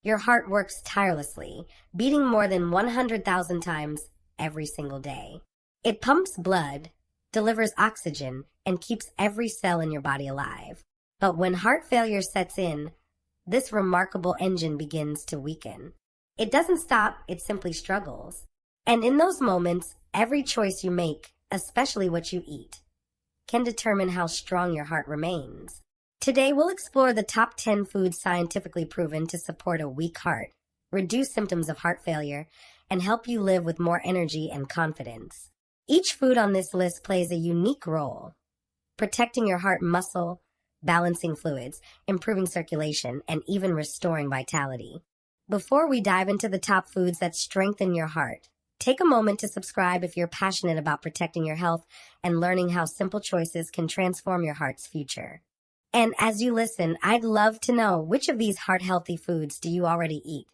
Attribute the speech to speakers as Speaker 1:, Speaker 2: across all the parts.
Speaker 1: Your heart works tirelessly, beating more than 100,000 times every single day. It pumps blood, delivers oxygen, and keeps every cell in your body alive. But when heart failure sets in, this remarkable engine begins to weaken. It doesn't stop, it simply struggles. And in those moments, every choice you make, especially what you eat, can determine how strong your heart remains. Today, we'll explore the top 10 foods scientifically proven to support a weak heart, reduce symptoms of heart failure, and help you live with more energy and confidence. Each food on this list plays a unique role, protecting your heart muscle, balancing fluids, improving circulation, and even restoring vitality. Before we dive into the top foods that strengthen your heart, take a moment to subscribe if you're passionate about protecting your health and learning how simple choices can transform your heart's future. And as you listen, I'd love to know, which of these heart-healthy foods do you already eat?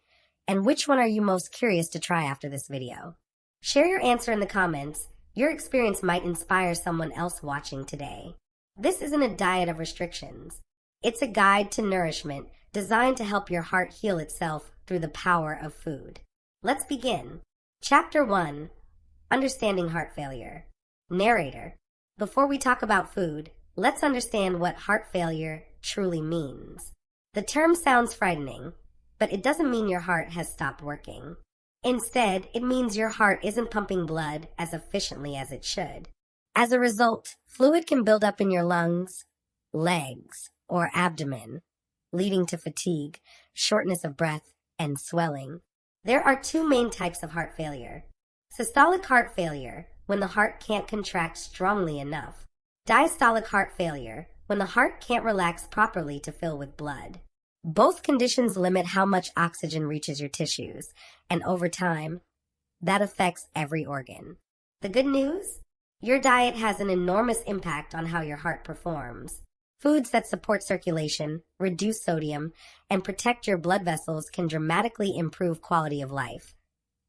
Speaker 1: And which one are you most curious to try after this video? Share your answer in the comments. Your experience might inspire someone else watching today. This isn't a diet of restrictions. It's a guide to nourishment designed to help your heart heal itself through the power of food. Let's begin. Chapter 1. Understanding Heart Failure. Narrator. Before we talk about food, let's understand what heart failure truly means. The term sounds frightening, but it doesn't mean your heart has stopped working. Instead, it means your heart isn't pumping blood as efficiently as it should. As a result, fluid can build up in your lungs, legs, or abdomen, leading to fatigue, shortness of breath, and swelling. There are two main types of heart failure. Systolic heart failure, when the heart can't contract strongly enough. Diastolic heart failure, when the heart can't relax properly to fill with blood. Both conditions limit how much oxygen reaches your tissues, and over time, that affects every organ. The good news? Your diet has an enormous impact on how your heart performs. Foods that support circulation, reduce sodium, and protect your blood vessels can dramatically improve quality of life,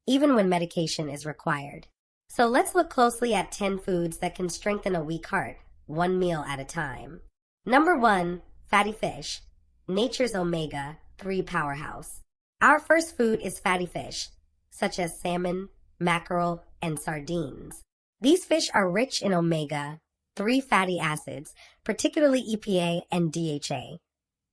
Speaker 1: even when medication is required. So let's look closely at 10 foods that can strengthen a weak heart, one meal at a time. Number 1, fatty fish, nature's omega-3 powerhouse. Our first food is fatty fish, such as salmon, mackerel, and sardines. These fish are rich in omega-3 fatty acids, particularly EPA and DHA,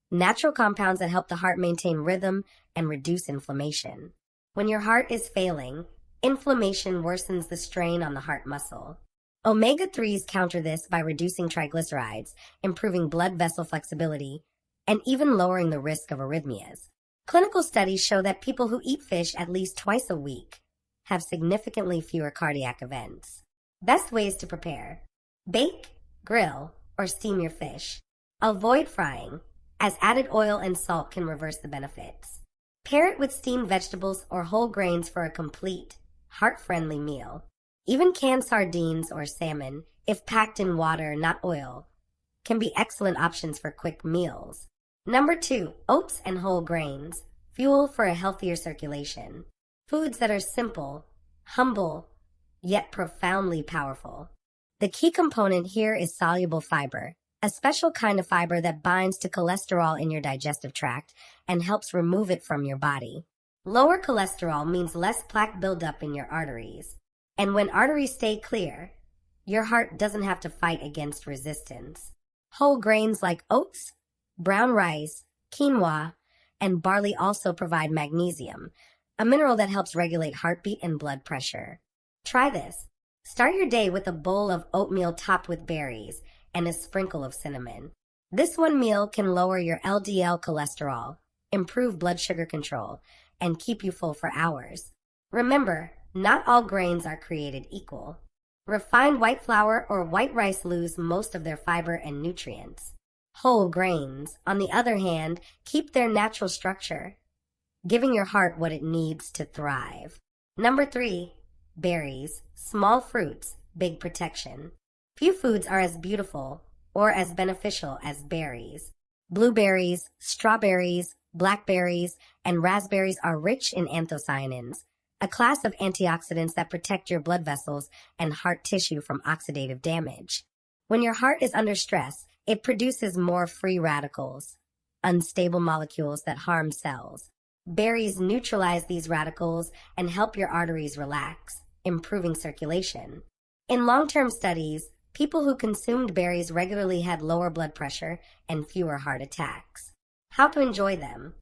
Speaker 1: natural compounds that help the heart maintain rhythm and reduce inflammation. When your heart is failing, inflammation worsens the strain on the heart muscle. Omega-3s counter this by reducing triglycerides, improving blood vessel flexibility, and even lowering the risk of arrhythmias. Clinical studies show that people who eat fish at least twice a week have significantly fewer cardiac events. Best ways to prepare: bake, grill, or steam your fish. Avoid frying, as added oil and salt can reverse the benefits. Pair it with steamed vegetables or whole grains for a complete, heart-friendly meal. Even canned sardines or salmon, if packed in water, not oil, can be excellent options for quick meals. Number 2, oats and whole grains, fuel for a healthier circulation. Foods that are simple, humble, yet profoundly powerful. The key component here is soluble fiber, a special kind of fiber that binds to cholesterol in your digestive tract and helps remove it from your body. Lower cholesterol means less plaque buildup in your arteries. And when arteries stay clear, your heart doesn't have to fight against resistance. Whole grains like oats, brown rice, quinoa, and barley also provide magnesium, a mineral that helps regulate heartbeat and blood pressure. Try this. Start your day with a bowl of oatmeal topped with berries and a sprinkle of cinnamon. This one meal can lower your LDL cholesterol, improve blood sugar control, and keep you full for hours. Remember, not all grains are created equal. Refined white flour or white rice lose most of their fiber and nutrients. Whole grains, on the other hand, keep their natural structure, giving your heart what it needs to thrive. Number 3, berries, small fruits, big protection. Few foods are as beautiful or as beneficial as berries. Blueberries, strawberries, blackberries, and raspberries are rich in anthocyanins, a class of antioxidants that protect your blood vessels and heart tissue from oxidative damage. When your heart is under stress, it produces more free radicals, unstable molecules that harm cells. Berries neutralize these radicals and help your arteries relax, improving circulation. In long-term studies, people who consumed berries regularly had lower blood pressure and fewer heart attacks. How to enjoy them?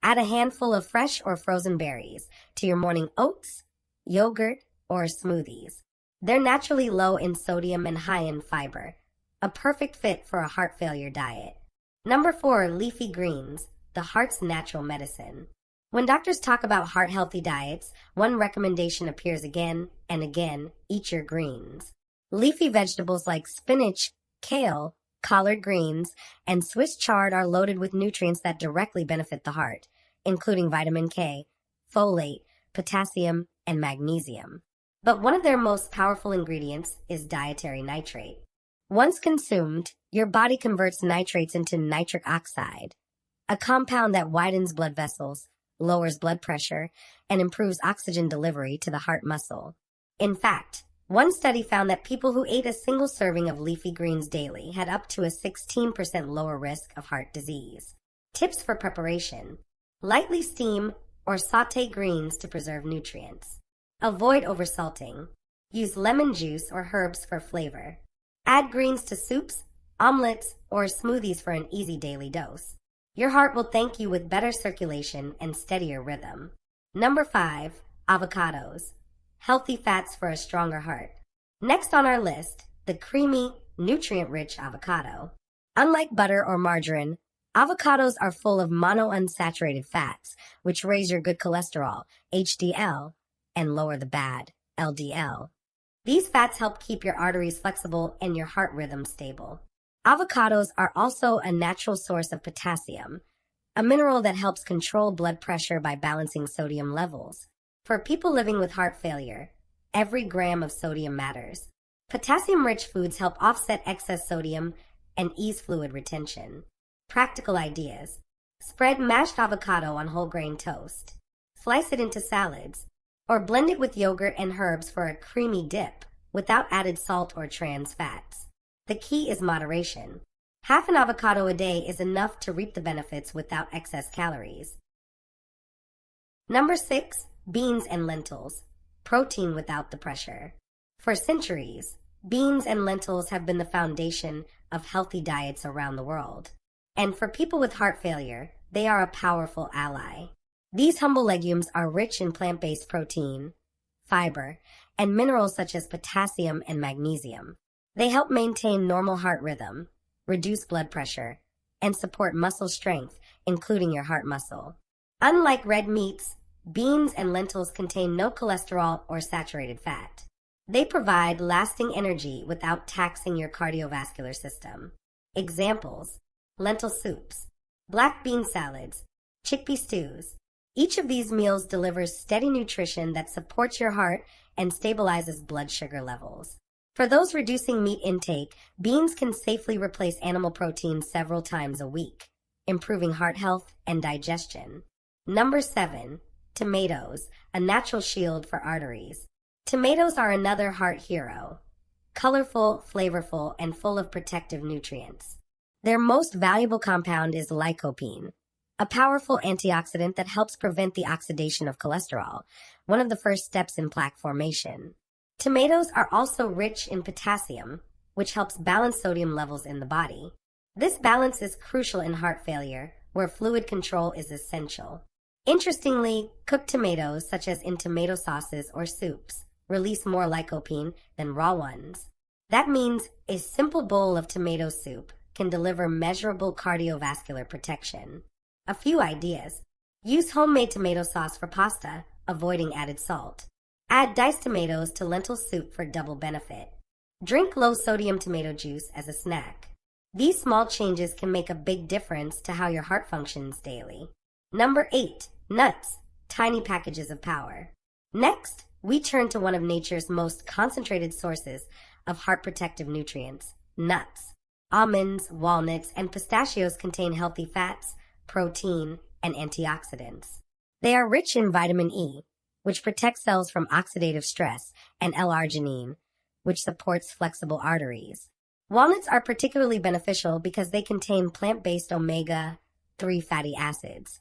Speaker 1: Add a handful of fresh or frozen berries to your morning oats, yogurt, or smoothies. They're naturally low in sodium and high in fiber, a perfect fit for a heart failure diet. Number 4, leafy greens, the heart's natural medicine. When doctors talk about heart-healthy diets, one recommendation appears again and again: eat your greens. Leafy vegetables like spinach, kale, collard greens, and Swiss chard are loaded with nutrients that directly benefit the heart, including vitamin K, folate, potassium, and magnesium. But one of their most powerful ingredients is dietary nitrate. Once consumed, your body converts nitrates into nitric oxide, a compound that widens blood vessels, lowers blood pressure, and improves oxygen delivery to the heart muscle. In fact, one study found that people who ate a single serving of leafy greens daily had up to a 16% lower risk of heart disease. Tips for preparation: lightly steam or sauté greens to preserve nutrients. Avoid oversalting. Use lemon juice or herbs for flavor. Add greens to soups, omelets, or smoothies for an easy daily dose. Your heart will thank you with better circulation and steadier rhythm. Number 5, avocados. Healthy fats for a stronger heart. Next on our list, the creamy, nutrient-rich avocado. Unlike butter or margarine, avocados are full of monounsaturated fats, which raise your good cholesterol, HDL, and lower the bad, LDL. These fats help keep your arteries flexible and your heart rhythm stable. Avocados are also a natural source of potassium, a mineral that helps control blood pressure by balancing sodium levels. For people living with heart failure, every gram of sodium matters. Potassium-rich foods help offset excess sodium and ease fluid retention. Practical ideas: spread mashed avocado on whole grain toast. Slice it into salads, or blend it with yogurt and herbs for a creamy dip without added salt or trans fats. The key is moderation. Half an avocado a day is enough to reap the benefits without excess calories. Number 6, beans and lentils. Protein without the pressure. For centuries, beans and lentils have been the foundation of healthy diets around the world. And for people with heart failure, they are a powerful ally. These humble legumes are rich in plant-based protein, fiber, and minerals such as potassium and magnesium. They help maintain normal heart rhythm, reduce blood pressure, and support muscle strength, including your heart muscle. Unlike red meats, beans and lentils contain no cholesterol or saturated fat. They provide lasting energy without taxing your cardiovascular system. Examples: lentil soups, black bean salads, chickpea stews. Each of these meals delivers steady nutrition that supports your heart and stabilizes blood sugar levels. For those reducing meat intake, beans can safely replace animal protein several times a week, improving heart health and digestion. Number 7, tomatoes, a natural shield for arteries. Tomatoes are another heart hero. Colorful, flavorful, and full of protective nutrients. Their most valuable compound is lycopene, a powerful antioxidant that helps prevent the oxidation of cholesterol, one of the first steps in plaque formation. Tomatoes are also rich in potassium, which helps balance sodium levels in the body. This balance is crucial in heart failure, where fluid control is essential. Interestingly, cooked tomatoes, such as in tomato sauces or soups, release more lycopene than raw ones. That means a simple bowl of tomato soup can deliver measurable cardiovascular protection. A few ideas: use homemade tomato sauce for pasta, avoiding added salt. Add diced tomatoes to lentil soup for double benefit. Drink low-sodium tomato juice as a snack. These small changes can make a big difference to how your heart functions daily. Number 8, nuts, tiny packages of power. Next, we turn to one of nature's most concentrated sources of heart protective nutrients, nuts. Almonds, walnuts, and pistachios contain healthy fats, protein, and antioxidants. They are rich in vitamin E, which protects cells from oxidative stress, and L-arginine, which supports flexible arteries. Walnuts are particularly beneficial because they contain plant-based omega-3 fatty acids,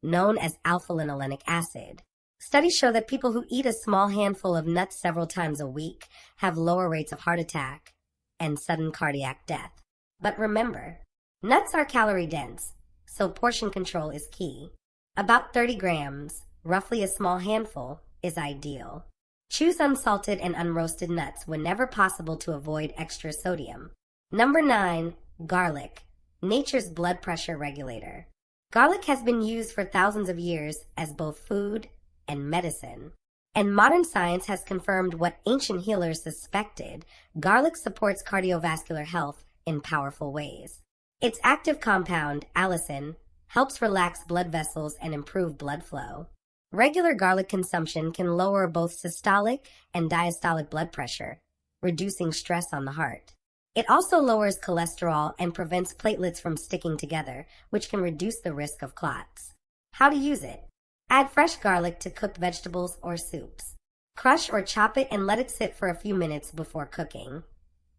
Speaker 1: known as alpha-linolenic acid. Studies show that people who eat a small handful of nuts several times a week have lower rates of heart attack and sudden cardiac death. But remember, nuts are calorie dense, so portion control is key. About 30 grams, roughly a small handful, is ideal. Choose unsalted and unroasted nuts whenever possible to avoid extra sodium. Number 9. Garlic, nature's blood pressure regulator. Garlic has been used for thousands of years as both food and medicine. And modern science has confirmed what ancient healers suspected: garlic supports cardiovascular health in powerful ways. Its active compound, allicin, helps relax blood vessels and improve blood flow. Regular garlic consumption can lower both systolic and diastolic blood pressure, reducing stress on the heart. It also lowers cholesterol and prevents platelets from sticking together, which can reduce the risk of clots. How to use it? Add fresh garlic to cooked vegetables or soups. Crush or chop it and let it sit for a few minutes before cooking.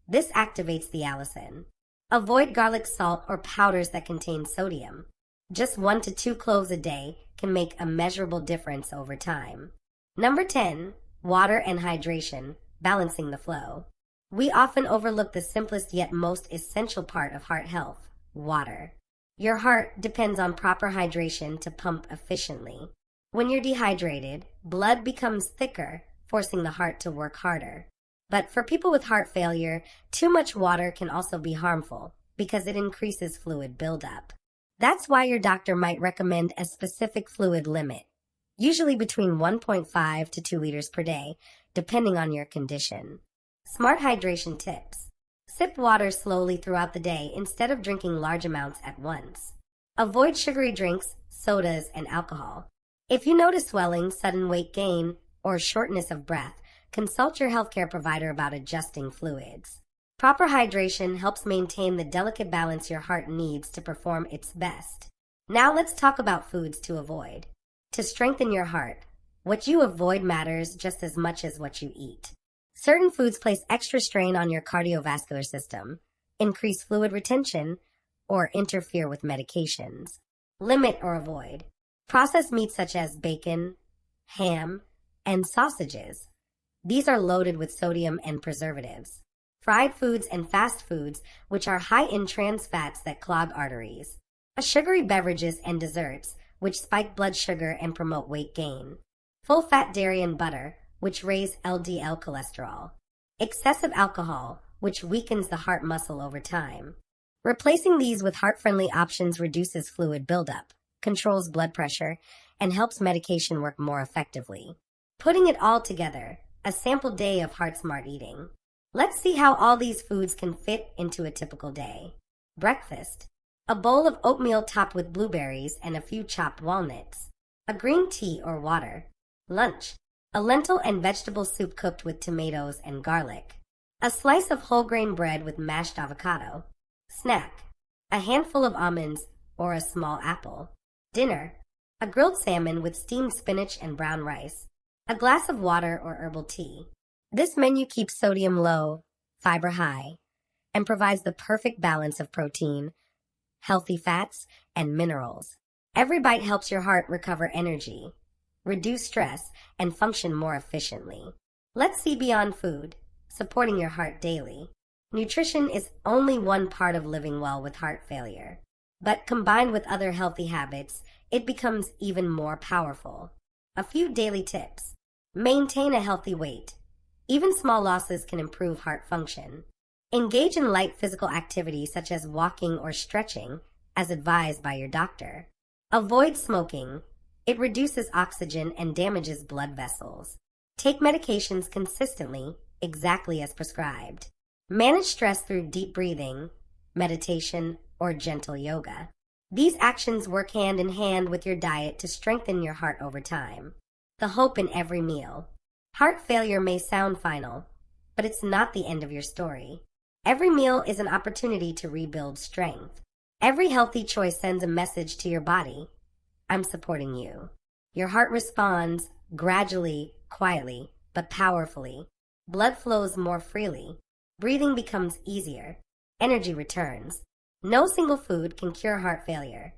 Speaker 1: This activates the allicin. Avoid garlic salt or powders that contain sodium. Just 1 to 2 cloves a day can make a measurable difference over time. Number 10. Water and hydration, balancing the flow. We often overlook the simplest yet most essential part of heart health: water. Your heart depends on proper hydration to pump efficiently. When you're dehydrated, blood becomes thicker, forcing the heart to work harder. But for people with heart failure, too much water can also be harmful because it increases fluid buildup. That's why your doctor might recommend a specific fluid limit, usually between 1.5 to 2 liters per day, depending on your condition. Smart hydration tips. Sip water slowly throughout the day instead of drinking large amounts at once. Avoid sugary drinks, sodas, and alcohol. If you notice swelling, sudden weight gain, or shortness of breath, consult your healthcare provider about adjusting fluids. Proper hydration helps maintain the delicate balance your heart needs to perform its best. Now let's talk about foods to avoid. To strengthen your heart, what you avoid matters just as much as what you eat. Certain foods place extra strain on your cardiovascular system, increase fluid retention, or interfere with medications. Limit or avoid processed meats such as bacon, ham, and sausages. These are loaded with sodium and preservatives. Fried foods and fast foods, which are high in trans fats that clog arteries. Sugary beverages and desserts, which spike blood sugar and promote weight gain. Full-fat dairy and butter, which raise LDL cholesterol. Excessive alcohol, which weakens the heart muscle over time. Replacing these with heart-friendly options reduces fluid buildup, controls blood pressure, and helps medication work more effectively. Putting it all together, a sample day of heart-smart eating. Let's see how all these foods can fit into a typical day. Breakfast. A bowl of oatmeal topped with blueberries and a few chopped walnuts. A green tea or water. Lunch. A lentil and vegetable soup cooked with tomatoes and garlic. A slice of whole grain bread with mashed avocado. Snack. A handful of almonds or a small apple. Dinner. A grilled salmon with steamed spinach and brown rice. A glass of water or herbal tea. This menu keeps sodium low, fiber high, and provides the perfect balance of protein, healthy fats, and minerals. Every bite helps your heart recover energy, reduce stress, and function more efficiently. Let's see beyond food, supporting your heart daily. Nutrition is only one part of living well with heart failure, but combined with other healthy habits, it becomes even more powerful. A few daily tips. Maintain a healthy weight. Even small losses can improve heart function. Engage in light physical activity such as walking or stretching, as advised by your doctor. Avoid smoking. It reduces oxygen and damages blood vessels. Take medications consistently, exactly as prescribed. Manage stress through deep breathing, meditation, or gentle yoga. These actions work hand in hand with your diet to strengthen your heart over time. The hope in every meal. Heart failure may sound final, but it's not the end of your story. Every meal is an opportunity to rebuild strength. Every healthy choice sends a message to your body. I'm supporting you. Your heart responds gradually, quietly, but powerfully. Blood flows more freely. Breathing becomes easier. Energy returns. No single food can cure heart failure,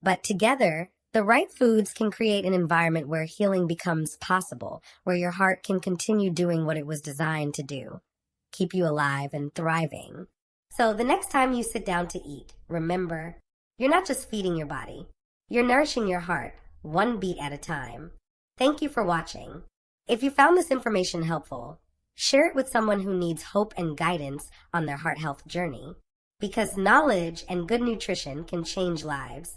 Speaker 1: but together The right foods can create an environment where healing becomes possible, where your heart can continue doing what it was designed to do, keep you alive and thriving. So the next time you sit down to eat, remember, you're not just feeding your body, you're nourishing your heart, one beat at a time. Thank you for watching. If you found this information helpful, share it with someone who needs hope and guidance on their heart health journey, because knowledge and good nutrition can change lives.